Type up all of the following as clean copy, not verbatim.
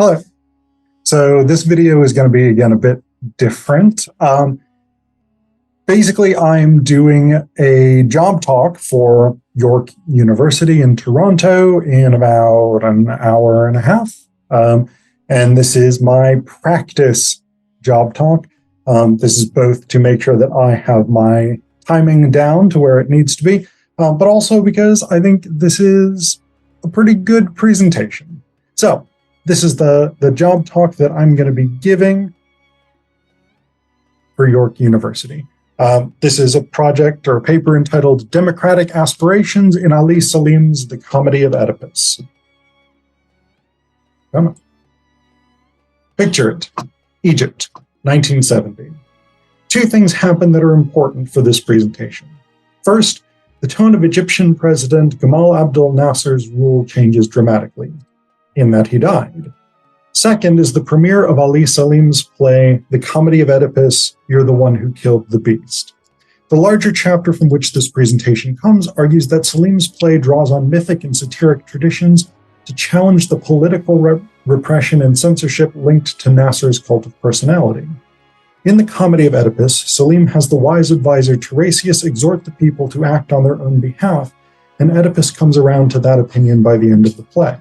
Hello. So this video is going to be, again, a bit different. Basically, I'm doing a job talk for York University in Toronto in about an hour and a half. And this is my practice job talk. This is both to make sure that I have my timing down to where it needs to be, but also because I think this is a pretty good presentation. So this is the job talk that I'm going to be giving for York University. This is a project or a paper entitled Democratic Aspirations in Ali Salim's The Comedy of Oedipus. Come on. Picture it. Egypt, 1970. Two things happen that are important for this presentation. First, the tone of Egyptian President Gamal Abdel Nasser's rule changes dramatically, in that he died. Second is the premiere of Ali Salim's play, The Comedy of Oedipus, You're the One Who Killed the Beast. The larger chapter from which this presentation comes argues that Salim's play draws on mythic and satiric traditions to challenge the political repression and censorship linked to Nasser's cult of personality. In The Comedy of Oedipus, Salim has the wise advisor Tiresias exhort the people to act on their own behalf, and Oedipus comes around to that opinion by the end of the play.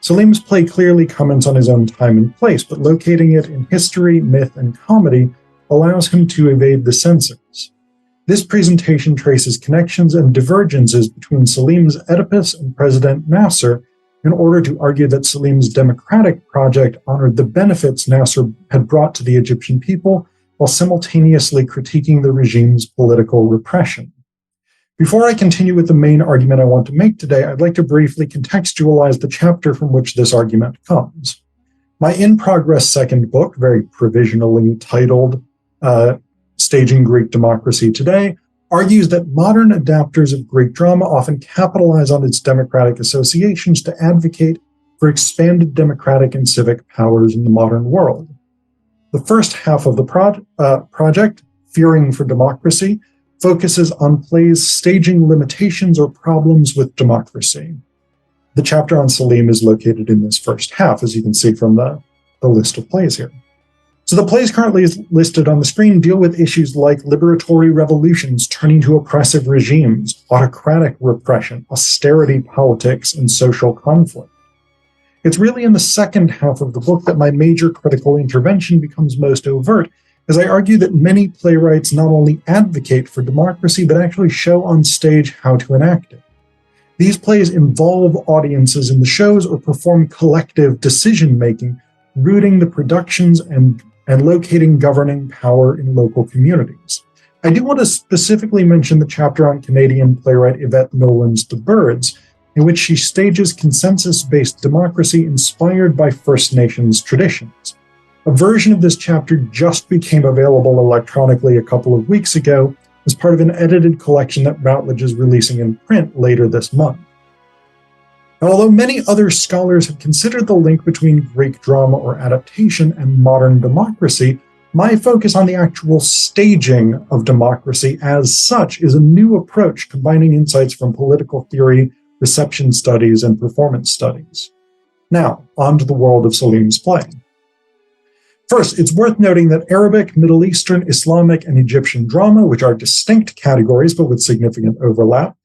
Salim's play clearly comments on his own time and place, but locating it in history, myth, and comedy allows him to evade the censors. This presentation traces connections and divergences between Salim's Oedipus and President Nasser in order to argue that Salim's democratic project honored the benefits Nasser had brought to the Egyptian people while simultaneously critiquing the regime's political repression. Before I continue with the main argument I want to make today, I'd like to briefly contextualize the chapter from which this argument comes. My in-progress second book, very provisionally titled Staging Greek Democracy Today, argues that modern adapters of Greek drama often capitalize on its democratic associations to advocate for expanded democratic and civic powers in the modern world. The first half of the project, Fearing for Democracy, focuses on plays staging limitations or problems with democracy. The chapter on Salim is located in this first half, as you can see from the list of plays here. So the plays currently listed on the screen deal with issues like liberatory revolutions turning to oppressive regimes, autocratic repression, austerity politics, and social conflict. It's really in the second half of the book that my major critical intervention becomes most overt, as I argue that many playwrights not only advocate for democracy, but actually show on stage how to enact it. These plays involve audiences in the shows or perform collective decision-making, rooting the productions and locating governing power in local communities. I do want to specifically mention the chapter on Canadian playwright Yvette Nolan's The Birds, in which she stages consensus-based democracy inspired by First Nations traditions. A version of this chapter just became available electronically a couple of weeks ago as part of an edited collection that Routledge is releasing in print later this month. Now, although many other scholars have considered the link between Greek drama or adaptation and modern democracy, my focus on the actual staging of democracy as such is a new approach combining insights from political theory, reception studies, and performance studies. Now, on to the world of Salim's play. First, it's worth noting that Arabic, Middle Eastern, Islamic, and Egyptian drama, which are distinct categories but with significant overlap,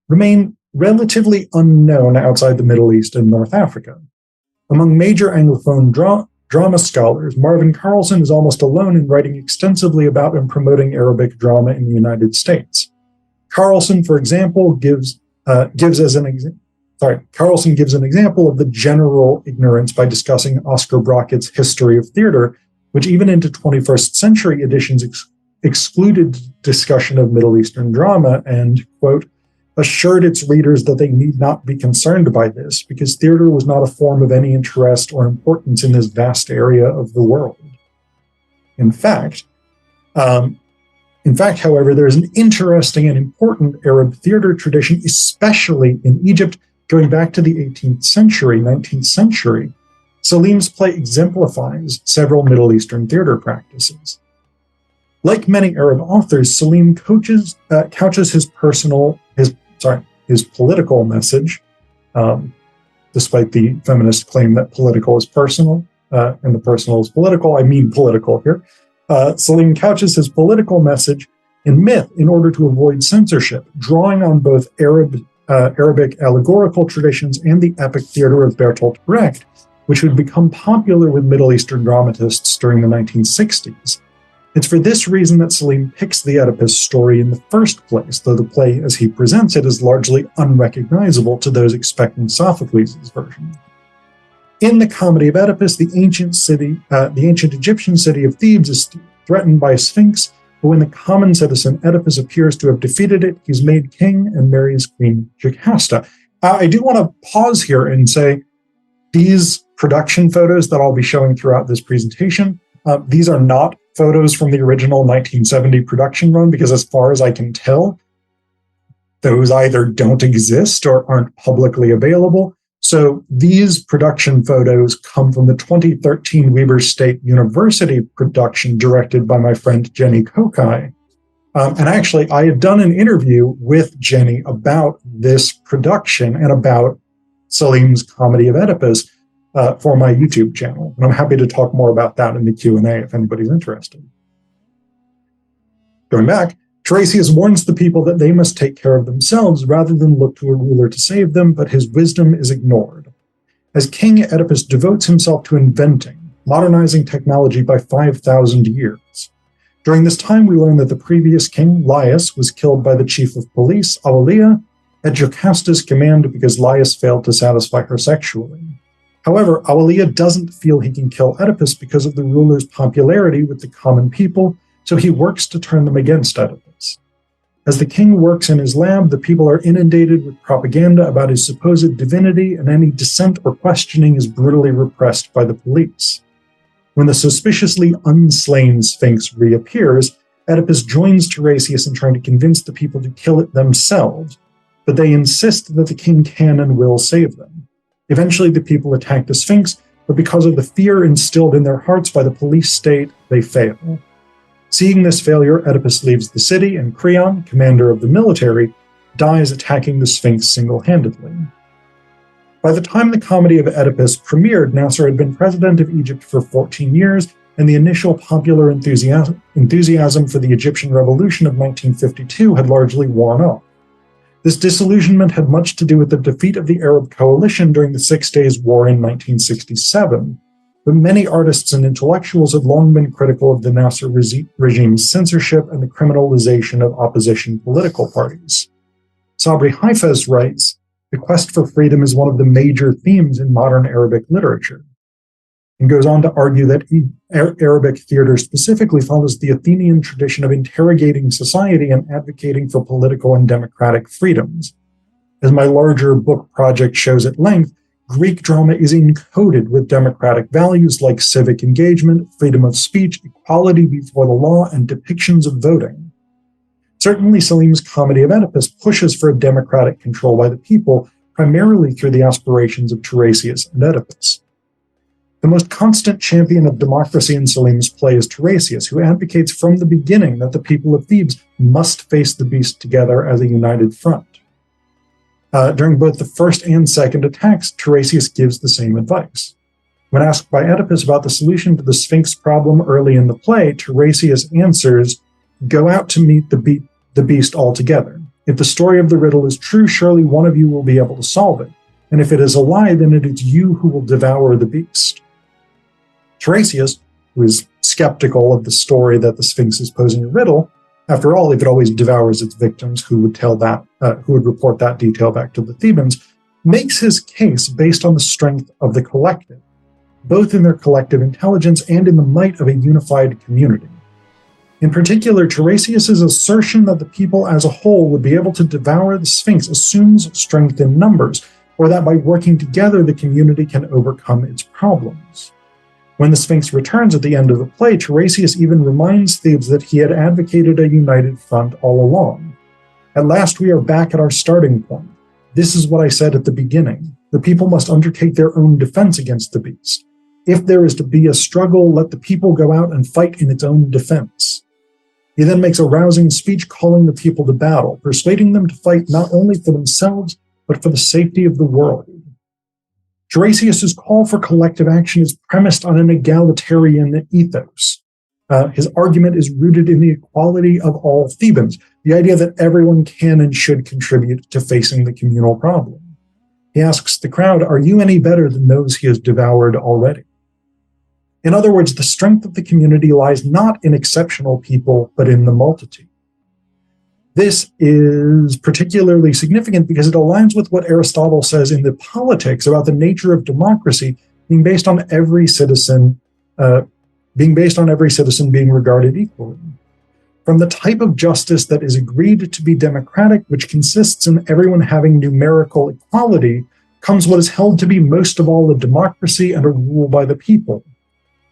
remain relatively unknown outside the Middle East and North Africa. Among major Anglophone drama scholars, Marvin Carlson is almost alone in writing extensively about and promoting Arabic drama in the United States. Carlson, for example, gives an example of the general ignorance by discussing Oscar Brockett's History of Theater, which even into 21st century editions excluded discussion of Middle Eastern drama and, quote, assured its readers that they need not be concerned by this because theater was not a form of any interest or importance in this vast area of the world. In fact, however, there is an interesting and important Arab theater tradition, especially in Egypt, going back to the 18th century, 19th century. Salim's play exemplifies several Middle Eastern theater practices. Like many Arab authors, Salim couches his political message despite the feminist claim that political is personal, and the personal is political. I mean political here. Salim couches his political message in myth in order to avoid censorship, drawing on both Arabic allegorical traditions and the epic theater of Bertolt Brecht, which would become popular with Middle Eastern dramatists during the 1960s. It's for this reason that Salim picks the Oedipus story in the first place, though the play as he presents it is largely unrecognizable to those expecting Sophocles' version. In the comedy of Oedipus, the ancient Egyptian city of Thebes is threatened by a sphinx, but when the common citizen Oedipus appears to have defeated it, he's made king and marries Queen Jocasta. I do want to pause here and say these production photos that I'll be showing throughout this presentation, these are not photos from the original 1970 production run, because as far as I can tell, those either don't exist or aren't publicly available. So these production photos come from the 2013 Weber State University production directed by my friend Jenny Kokai. And actually, I had done an interview with Jenny about this production and about Salim's comedy of Oedipus for my YouTube channel. And I'm happy to talk more about that in the Q&A if anybody's interested. Going back, Tiresias warns the people that they must take care of themselves rather than look to a ruler to save them, but his wisdom is ignored. As king, Oedipus devotes himself to inventing, modernizing technology by 5,000 years. During this time, we learn that the previous king, Laius, was killed by the chief of police, Aurelia, at Jocasta's command because Laius failed to satisfy her sexually. However, Aurelia doesn't feel he can kill Oedipus because of the ruler's popularity with the common people, so he works to turn them against Oedipus. As the king works in his lab, the people are inundated with propaganda about his supposed divinity, and any dissent or questioning is brutally repressed by the police. When the suspiciously unslain Sphinx reappears, Oedipus joins Tiresias in trying to convince the people to kill it themselves, but they insist that the king can and will save them. Eventually, the people attack the Sphinx, but because of the fear instilled in their hearts by the police state, they fail. Seeing this failure, Oedipus leaves the city, and Creon, commander of the military, dies attacking the Sphinx single-handedly. By the time the comedy of Oedipus premiered, Nasser had been president of Egypt for 14 years, and the initial popular enthusiasm for the Egyptian Revolution of 1952 had largely worn off. This disillusionment had much to do with the defeat of the Arab coalition during the Six Days' War in 1967, but many artists and intellectuals had long been critical of the Nasser regime's censorship and the criminalization of opposition political parties. Sabri Haifez writes, "The quest for freedom is one of the major themes in modern Arabic literature," and goes on to argue that Arabic theater specifically follows the Athenian tradition of interrogating society and advocating for political and democratic freedoms. As my larger book project shows at length, Greek drama is encoded with democratic values like civic engagement, freedom of speech, equality before the law, and depictions of voting. Certainly, Salim's comedy of Oedipus pushes for a democratic control by the people, primarily through the aspirations of Tiresias and Oedipus. The most constant champion of democracy in Salim's play is Tiresias, who advocates from the beginning that the people of Thebes must face the beast together as a united front. During both the first and second attacks, Tiresias gives the same advice. When asked by Oedipus about the solution to the Sphinx problem early in the play, Tiresias answers, "Go out to meet the beast altogether. If the story of the riddle is true, surely one of you will be able to solve it. And if it is a lie, then it is you who will devour the beast." Tiresias, who is skeptical of the story that the Sphinx is posing a riddle, after all, if it always devours its victims, who would report that detail back to the Thebans, makes his case based on the strength of the collective, both in their collective intelligence and in the might of a unified community. In particular, Tiresias' assertion that the people as a whole would be able to devour the Sphinx assumes strength in numbers, or that by working together the community can overcome its problems. When the Sphinx returns at the end of the play, Tiresias even reminds Thebes that he had advocated a united front all along. "At last we are back at our starting point. This is what I said at the beginning. The people must undertake their own defense against the beast. If there is to be a struggle, let the people go out and fight in its own defense." He then makes a rousing speech calling the people to battle, persuading them to fight not only for themselves, but for the safety of the world. Tiresias's call for collective action is premised on an egalitarian ethos. His argument is rooted in the equality of all Thebans, the idea that everyone can and should contribute to facing the communal problem. He asks the crowd, are you any better than those he has devoured already? In other words, the strength of the community lies not in exceptional people, but in the multitude. This is particularly significant because it aligns with what Aristotle says in the Politics about the nature of democracy being based on every citizen being regarded equally. From the type of justice that is agreed to be democratic, which consists in everyone having numerical equality, comes what is held to be most of all a democracy and a rule by the people.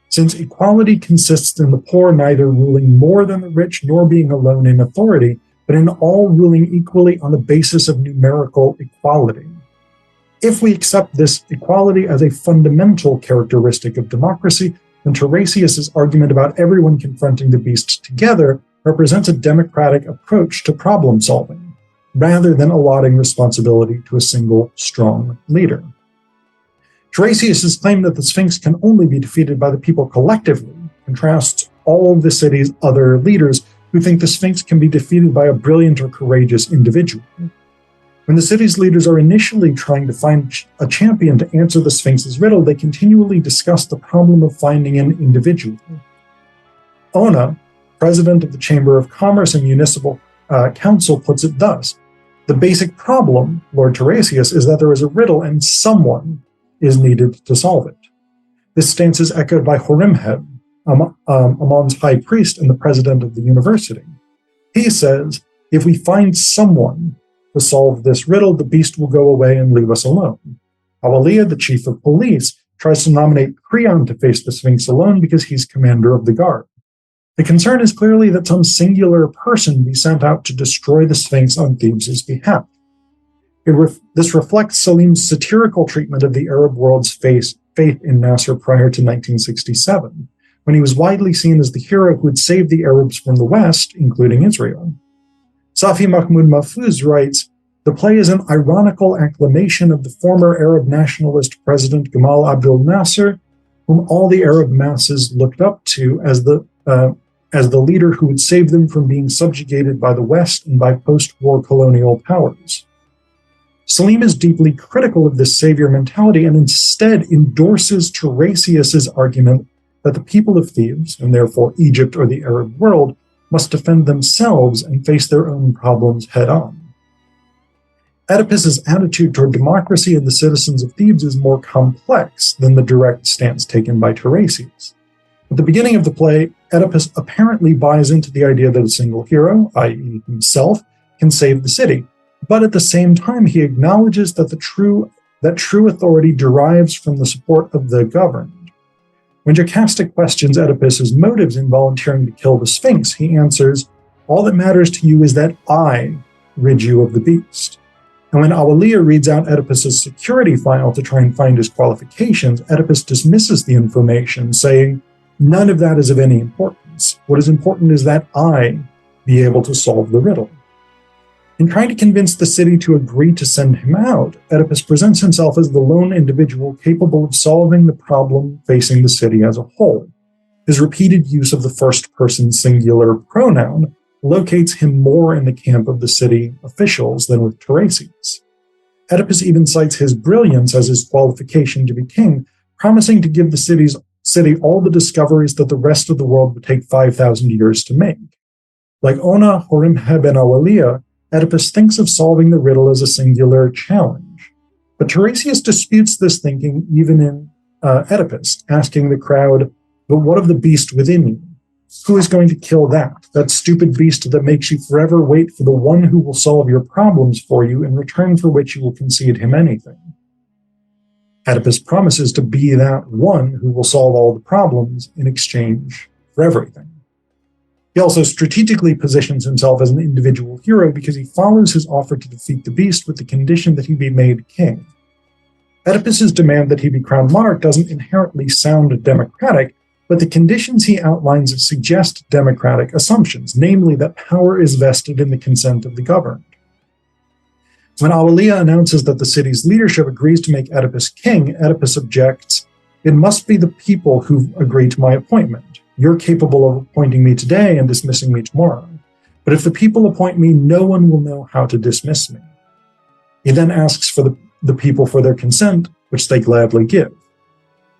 Since equality consists in the poor neither ruling more than the rich nor being alone in authority, but in all ruling equally on the basis of numerical equality. If we accept this equality as a fundamental characteristic of democracy, then Tiresias's argument about everyone confronting the beast together represents a democratic approach to problem solving, rather than allotting responsibility to a single strong leader. Tiresias's claim that the Sphinx can only be defeated by the people collectively contrasts all of the city's other leaders who think the Sphinx can be defeated by a brilliant or courageous individual. When the city's leaders are initially trying to find a champion to answer the Sphinx's riddle, they continually discuss the problem of finding an individual. Ona, president of the Chamber of Commerce and Municipal Council, puts it thus: the basic problem, Lord Tiresias, is that there is a riddle and someone is needed to solve it. This stance is echoed by Horimheb, Amon's high priest and the president of the university. He says, if we find someone to solve this riddle, the beast will go away and leave us alone. Awalia, the chief of police, tries to nominate Creon to face the Sphinx alone because he's commander of the guard. The concern is clearly that some singular person be sent out to destroy the Sphinx on Thebes' behalf. This reflects Salim's satirical treatment of the Arab world's faith in Nasser prior to 1967, when he was widely seen as the hero who had saved the Arabs from the West, including Israel. Safi Mahmoud Mahfouz writes, the play is an ironical acclamation of the former Arab nationalist president Gamal Abdel Nasser, whom all the Arab masses looked up to as the leader who would save them from being subjugated by the West and by post-war colonial powers. Salim is deeply critical of this savior mentality and instead endorses Tiresias's argument that the people of Thebes, and therefore Egypt or the Arab world, must defend themselves and face their own problems head-on. Oedipus's attitude toward democracy and the citizens of Thebes is more complex than the direct stance taken by Tiresias. At the beginning of the play, Oedipus apparently buys into the idea that a single hero, i.e. himself, can save the city, but at the same time he acknowledges that true authority derives from the support of the governed. When Jocasta questions Oedipus's motives in volunteering to kill the Sphinx, he answers, all that matters to you is that I rid you of the beast. And when Awalia reads out Oedipus's security file to try and find his qualifications, Oedipus dismisses the information, saying, none of that is of any importance. What is important is that I be able to solve the riddle. In trying to convince the city to agree to send him out, Oedipus presents himself as the lone individual capable of solving the problem facing the city as a whole. His repeated use of the first-person singular pronoun locates him more in the camp of the city officials than with Tiresias. Oedipus even cites his brilliance as his qualification to be king, promising to give the city all the discoveries that the rest of the world would take 5,000 years to make. Like Ona, Horimheb, and Awalia, Oedipus thinks of solving the riddle as a singular challenge. But Tiresias disputes this thinking even in Oedipus, asking the crowd, but what of the beast within you? Who is going to kill that stupid beast that makes you forever wait for the one who will solve your problems for you, in return for which you will concede him anything? Oedipus promises to be that one who will solve all the problems in exchange for everything. He also strategically positions himself as an individual hero because he follows his offer to defeat the beast with the condition that he be made king. Oedipus's demand that he be crowned monarch doesn't inherently sound democratic, but the conditions he outlines suggest democratic assumptions, namely that power is vested in the consent of the governed. When Aurelia announces that the city's leadership agrees to make Oedipus king, Oedipus objects, "It must be the people who've agreed to my appointment. You're capable of appointing me today and dismissing me tomorrow. But if the people appoint me, no one will know how to dismiss me." He then asks for the people for their consent, which they gladly give.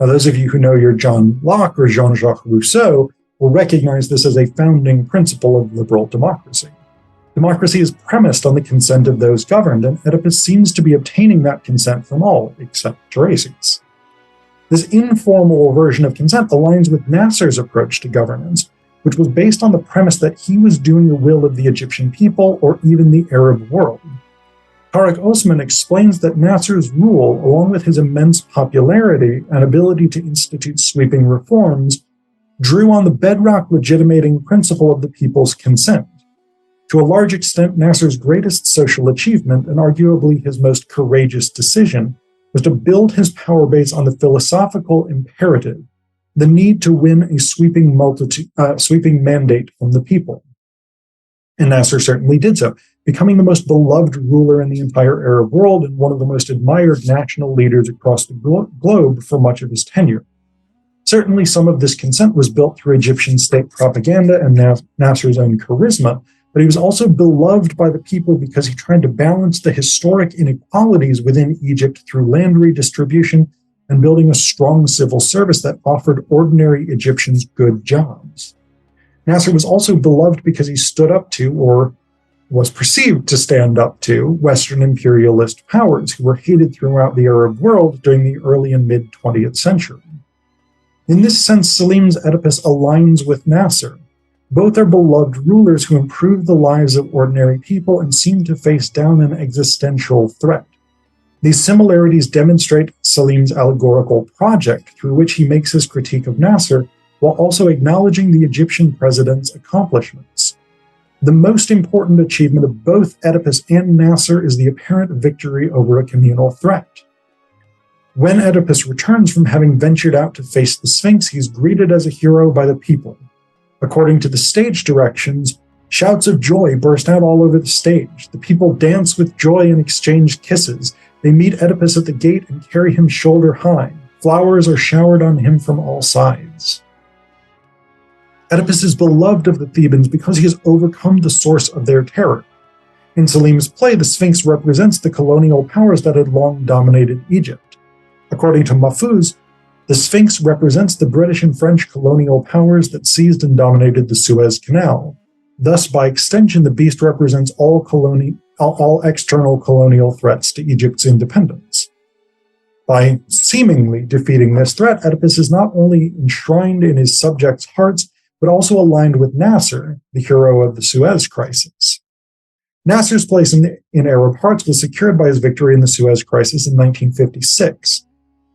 Now, those of you who know your John Locke or Jean-Jacques Rousseau will recognize this as a founding principle of liberal democracy. Democracy is premised on the consent of those governed, and Oedipus seems to be obtaining that consent from all, except Tiresias. This informal version of consent aligns with Nasser's approach to governance, which was based on the premise that he was doing the will of the Egyptian people or even the Arab world. Tarek Osman explains that Nasser's rule, along with his immense popularity and ability to institute sweeping reforms, drew on the bedrock legitimating principle of the people's consent. To a large extent, Nasser's greatest social achievement, and arguably his most courageous decision, was to build his power base on the philosophical imperative, the need to win a sweeping mandate from the people. And Nasser certainly did so, becoming the most beloved ruler in the entire Arab world and one of the most admired national leaders across the globe for much of his tenure. Certainly some of this consent was built through Egyptian state propaganda and Nasser's own charisma, but he was also beloved by the people because he tried to balance the historic inequalities within Egypt through land redistribution and building a strong civil service that offered ordinary Egyptians good jobs. Nasser was also beloved because he stood up to, or was perceived to stand up to, Western imperialist powers who were hated throughout the Arab world during the early and mid-20th century. In this sense, Salim's Oedipus aligns with Nasser. Both are beloved rulers who improved the lives of ordinary people and seem to face down an existential threat. These similarities demonstrate Salim's allegorical project, through which he makes his critique of Nasser, while also acknowledging the Egyptian president's accomplishments. The most important achievement of both Oedipus and Nasser is the apparent victory over a communal threat. When Oedipus returns from having ventured out to face the Sphinx, he's greeted as a hero by the people. According to the stage directions, shouts of joy burst out all over the stage. The people dance with joy and exchange kisses. They meet Oedipus at the gate and carry him shoulder high. Flowers are showered on him from all sides. Oedipus is beloved of the Thebans because he has overcome the source of their terror. In Salim's play, the Sphinx represents the colonial powers that had long dominated Egypt. According to Mahfouz, the Sphinx represents the British and French colonial powers that seized and dominated the Suez Canal. Thus, by extension, the beast represents all external colonial threats to Egypt's independence. By seemingly defeating this threat, Oedipus is not only enshrined in his subjects' hearts, but also aligned with Nasser, the hero of the Suez Crisis. Nasser's place in Arab hearts was secured by his victory in the Suez Crisis in 1956.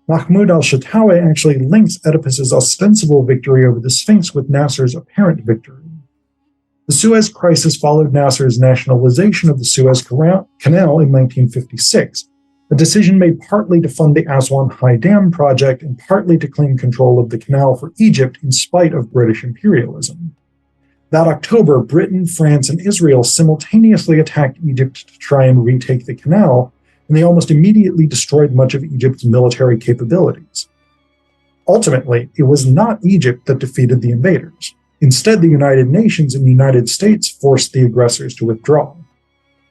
Mahmoud al-Shatawi actually links Oedipus's ostensible victory over the Sphinx with Nasser's apparent victory. The Suez Crisis followed Nasser's nationalization of the Suez Canal in 1956, a decision made partly to fund the Aswan High Dam project and partly to claim control of the canal for Egypt in spite of British imperialism. That October, Britain, France, and Israel simultaneously attacked Egypt to try and retake the canal, and they almost immediately destroyed much of Egypt's military capabilities. Ultimately, it was not Egypt that defeated the invaders. Instead, the United Nations and United States forced the aggressors to withdraw.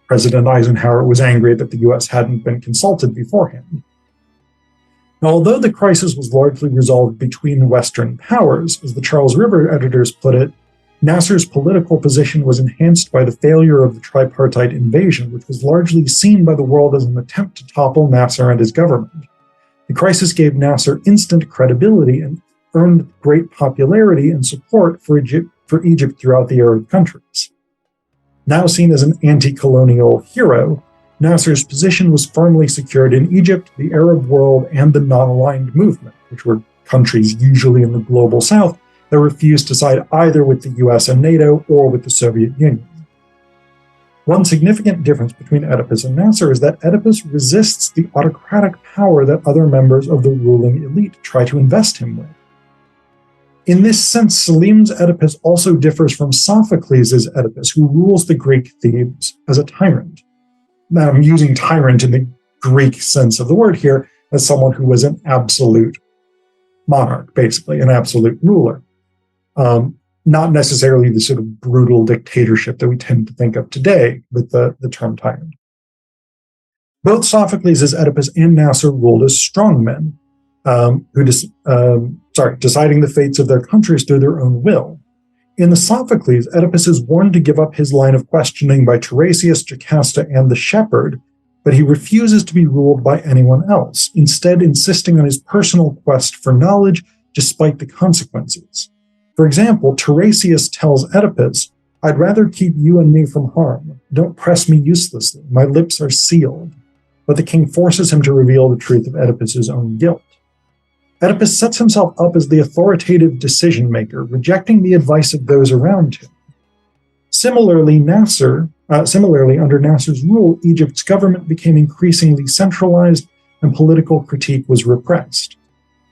President Eisenhower was angry that the US hadn't been consulted beforehand. Now, although the crisis was largely resolved between Western powers, as the Charles River editors put it, Nasser's political position was enhanced by the failure of the tripartite invasion, which was largely seen by the world as an attempt to topple Nasser and his government. The crisis gave Nasser instant credibility and earned great popularity and support for Egypt throughout the Arab countries. Now seen as an anti-colonial hero, Nasser's position was firmly secured in Egypt, the Arab world, and the non-aligned movement, which were countries usually in the global south that refused to side either with the US and NATO or with the Soviet Union. One significant difference between Oedipus and Nasser is that Oedipus resists the autocratic power that other members of the ruling elite try to invest him with. In this sense, Salim's Oedipus also differs from Sophocles' Oedipus, who rules the Greek Thebes as a tyrant. Now, I'm using tyrant in the Greek sense of the word here as someone who was an absolute monarch, basically, an absolute ruler. Not necessarily the sort of brutal dictatorship that we tend to think of today with the term tyrant. Both Sophocles as Oedipus and Nasr ruled as strongmen, deciding the fates of their countries through their own will. In the Sophocles, Oedipus is warned to give up his line of questioning by Tiresias, Jocasta, and the shepherd, but he refuses to be ruled by anyone else, instead insisting on his personal quest for knowledge despite the consequences. For example, Tiresias tells Oedipus, "I'd rather keep you and me from harm. Don't press me uselessly. My lips are sealed." But the king forces him to reveal the truth of Oedipus's own guilt. Oedipus sets himself up as the authoritative decision-maker, rejecting the advice of those around him. Similarly, under Nasr's rule, Egypt's government became increasingly centralized and political critique was repressed.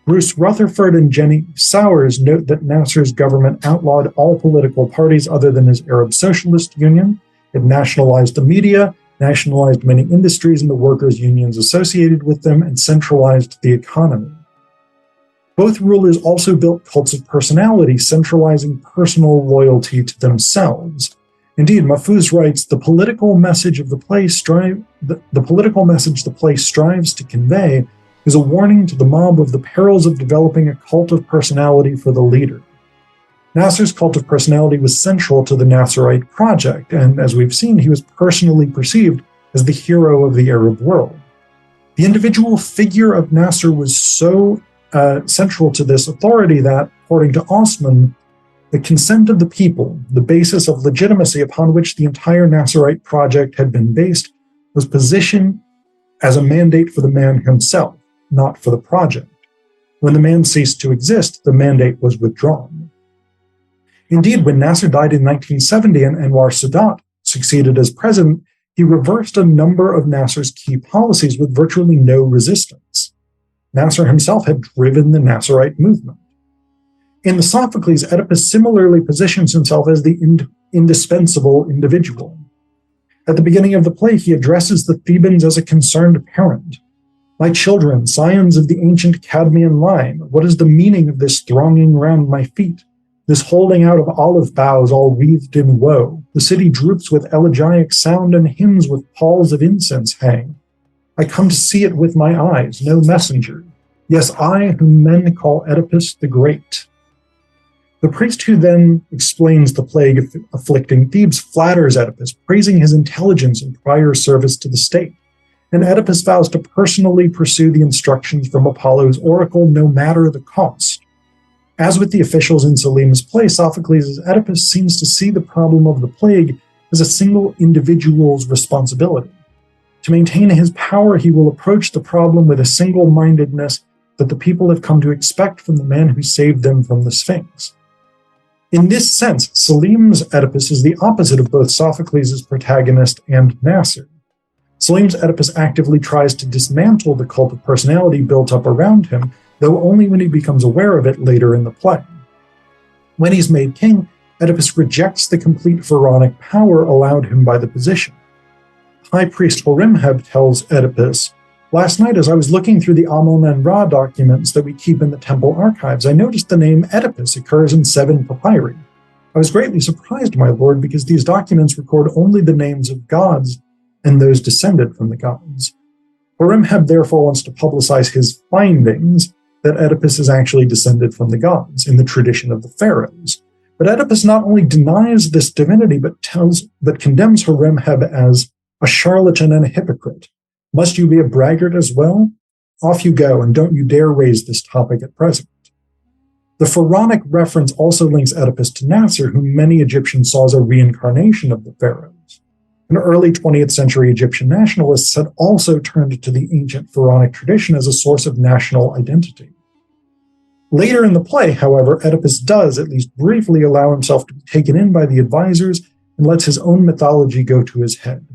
Bruce Rutherford and Jenny Sowers note that Nasr's government outlawed all political parties other than his Arab Socialist Union. It nationalized the media, nationalized many industries and the workers' unions associated with them, and centralized the economy. Both rulers also built cults of personality, centralizing personal loyalty to themselves. Indeed, Mahfouz writes, the political message the play strives to convey is a warning to the mob of the perils of developing a cult of personality for the leader. Nasr's cult of personality was central to the Nasserite project, and as we've seen, he was personally perceived as the hero of the Arab world. The individual figure of Nasr was so central to this authority that, according to Osman, the consent of the people, the basis of legitimacy upon which the entire Nasserite project had been based, was positioned as a mandate for the man himself, not for the project. When the man ceased to exist, the mandate was withdrawn. Indeed, when Nasr died in 1970 and Anwar Sadat succeeded as president, he reversed a number of Nasr's key policies with virtually no resistance. Nasr himself had driven the Nasserite movement. In the Sophocles, Oedipus similarly positions himself as the indispensable individual. At the beginning of the play, he addresses the Thebans as a concerned parent. "My children, scions of the ancient Cadmean line, what is the meaning of this thronging round my feet? This holding out of olive boughs all wreathed in woe? The city droops with elegiac sound, and hymns with palls of incense hang. I come to see it with my eyes, no messenger. Yes, I, whom men call Oedipus the Great." The priest who then explains the plague afflicting Thebes flatters Oedipus, praising his intelligence and prior service to the state. And Oedipus vows to personally pursue the instructions from Apollo's oracle, no matter the cost. As with the officials in Salim's play, Sophocles' Oedipus seems to see the problem of the plague as a single individual's responsibility. To maintain his power, he will approach the problem with a single-mindedness that the people have come to expect from the man who saved them from the Sphinx. In this sense, Salim's Oedipus is the opposite of both Sophocles' protagonist and Nasr. Salim's Oedipus actively tries to dismantle the cult of personality built up around him, though only when he becomes aware of it later in the play. When he's made king, Oedipus rejects the complete pharaonic power allowed him by the position. High priest Horemheb tells Oedipus, "Last night, as I was looking through the Amun-Ra documents that we keep in the temple archives, I noticed the name Oedipus occurs in 7 papyri. I was greatly surprised, my lord, because these documents record only the names of gods and those descended from the gods." Horemheb therefore wants to publicize his findings that Oedipus is actually descended from the gods in the tradition of the pharaohs. But Oedipus not only denies this divinity, but condemns Horemheb as a charlatan and a hypocrite. "Must you be a braggart as well? Off you go, and don't you dare raise this topic at present." The pharaonic reference also links Oedipus to Nasr, whom many Egyptians saw as a reincarnation of the pharaohs. And early 20th century Egyptian nationalists had also turned to the ancient pharaonic tradition as a source of national identity. Later in the play, however, Oedipus does, at least briefly, allow himself to be taken in by the advisors and lets his own mythology go to his head.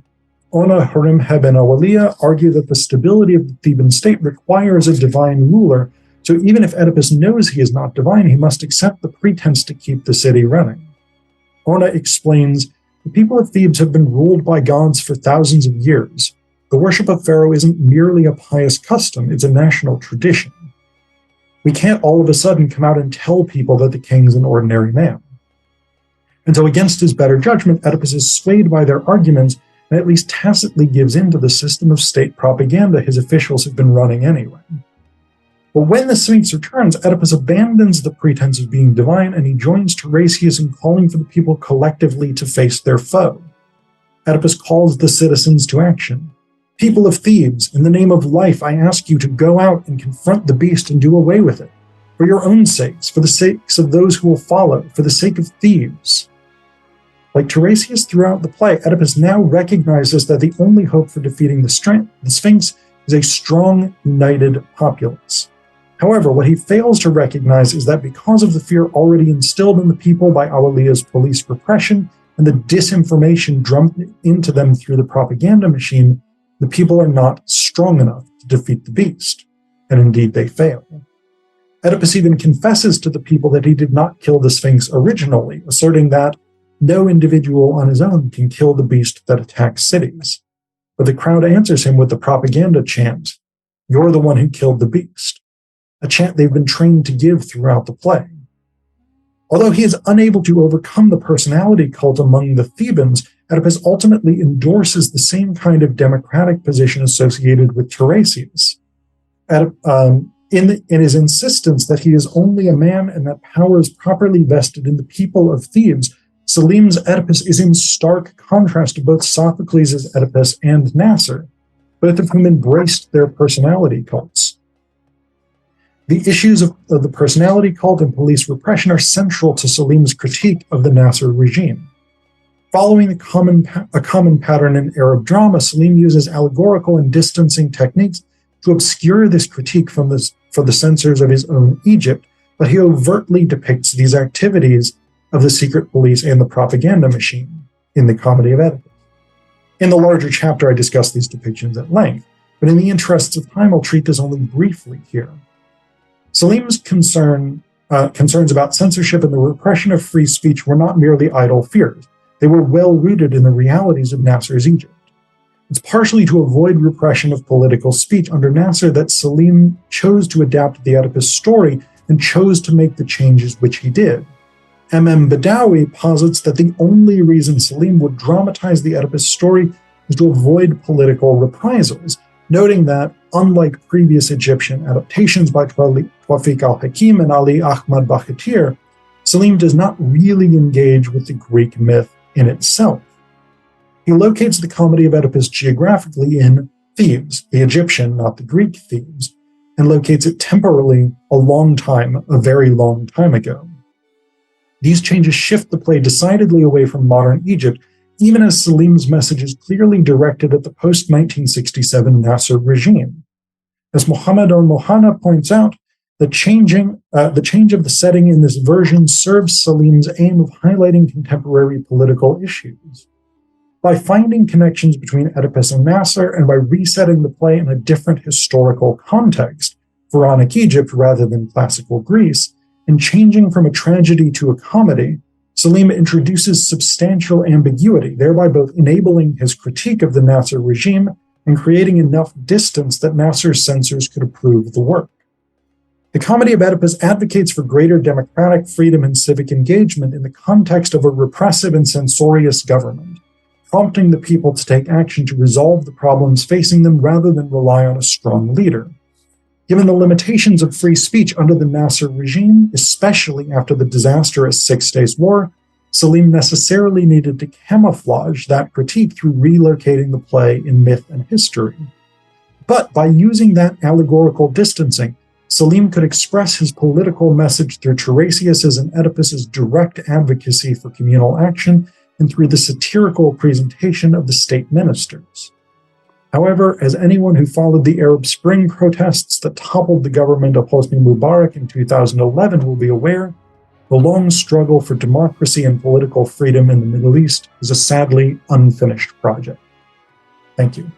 Ona, Horemheb, and Awaliya argue that the stability of the Theban state requires a divine ruler, so even if Oedipus knows he is not divine, he must accept the pretense to keep the city running. Ona explains, The people of Thebes have been ruled by gods for thousands of years. The worship of Pharaoh isn't merely a pious custom, it's a national tradition. We can't all of a sudden come out and tell people that the king's an ordinary man. And so against his better judgment, Oedipus is swayed by their arguments and at least tacitly gives in to the system of state propaganda his officials have been running anyway. But when the Sphinx returns, Oedipus abandons the pretense of being divine and he joins Tiresias in calling for the people collectively to face their foe. Oedipus calls the citizens to action. People of Thebes, in the name of life, I ask you to go out and confront the beast and do away with it. For your own sakes, for the sakes of those who will follow, for the sake of Thebes. Like Tiresias throughout the play, Oedipus now recognizes that the only hope for defeating the Sphinx is a strong, united populace. However, what he fails to recognize is that because of the fear already instilled in the people by Awalia's police repression and the disinformation drummed into them through the propaganda machine, the people are not strong enough to defeat the beast. And indeed, they fail. Oedipus even confesses to the people that he did not kill the Sphinx originally, asserting that no individual on his own can kill the beast that attacks cities. But the crowd answers him with the propaganda chant, "You're the one who killed the beast," a chant they've been trained to give throughout the play. Although he is unable to overcome the personality cult among the Thebans, Oedipus ultimately endorses the same kind of democratic position associated with Tiresias. In his insistence that he is only a man and that power is properly vested in the people of Thebes, Salim's Oedipus is in stark contrast to both Sophocles' Oedipus and Nasser, both of whom embraced their personality cults. The issues of the personality cult and police repression are central to Salim's critique of the Nasser regime. Following a common pattern in Arab drama, Salim uses allegorical and distancing techniques to obscure this critique for the censors of his own Egypt, but he overtly depicts these activities of the secret police and the propaganda machine in the Comedy of Oedipus. In the larger chapter, I discuss these depictions at length, but in the interests of time, I'll treat this only briefly here. Salim's concerns about censorship and the repression of free speech were not merely idle fears. They were well rooted in the realities of Nasser's Egypt. It's partially to avoid repression of political speech under Nasser that Salim chose to adapt the Oedipus story and chose to make the changes which he did. M.M. Badawi posits that the only reason Salim would dramatize the Oedipus story is to avoid political reprisals, noting that, unlike previous Egyptian adaptations by Tawfiq al-Hakim and Ali Ahmad Bakhatir, Salim does not really engage with the Greek myth in itself. He locates the Comedy of Oedipus geographically in Thebes, the Egyptian, not the Greek Thebes, and locates it temporally a very long time ago. These changes shift the play decidedly away from modern Egypt, even as Salim's message is clearly directed at the post-1967 Nasser regime. As Mohammed al-Mohana points out, the change of the setting in this version serves Salim's aim of highlighting contemporary political issues. By finding connections between Oedipus and Nasser and by resetting the play in a different historical context, Pharaonic Egypt rather than classical Greece, and changing from a tragedy to a comedy, Salim introduces substantial ambiguity, thereby both enabling his critique of the Nasser regime and creating enough distance that Nasser's censors could approve the work. The Comedy of Oedipus advocates for greater democratic freedom and civic engagement in the context of a repressive and censorious government, prompting the people to take action to resolve the problems facing them rather than rely on a strong leader. Given the limitations of free speech under the Nasser regime, especially after the disastrous 6 Days War, Salim necessarily needed to camouflage that critique through relocating the play in myth and history. But by using that allegorical distancing, Salim could express his political message through Tiresias's and Oedipus's direct advocacy for communal action and through the satirical presentation of the state ministers. However, as anyone who followed the Arab Spring protests that toppled the government of Hosni Mubarak in 2011 will be aware, the long struggle for democracy and political freedom in the Middle East is a sadly unfinished project. Thank you.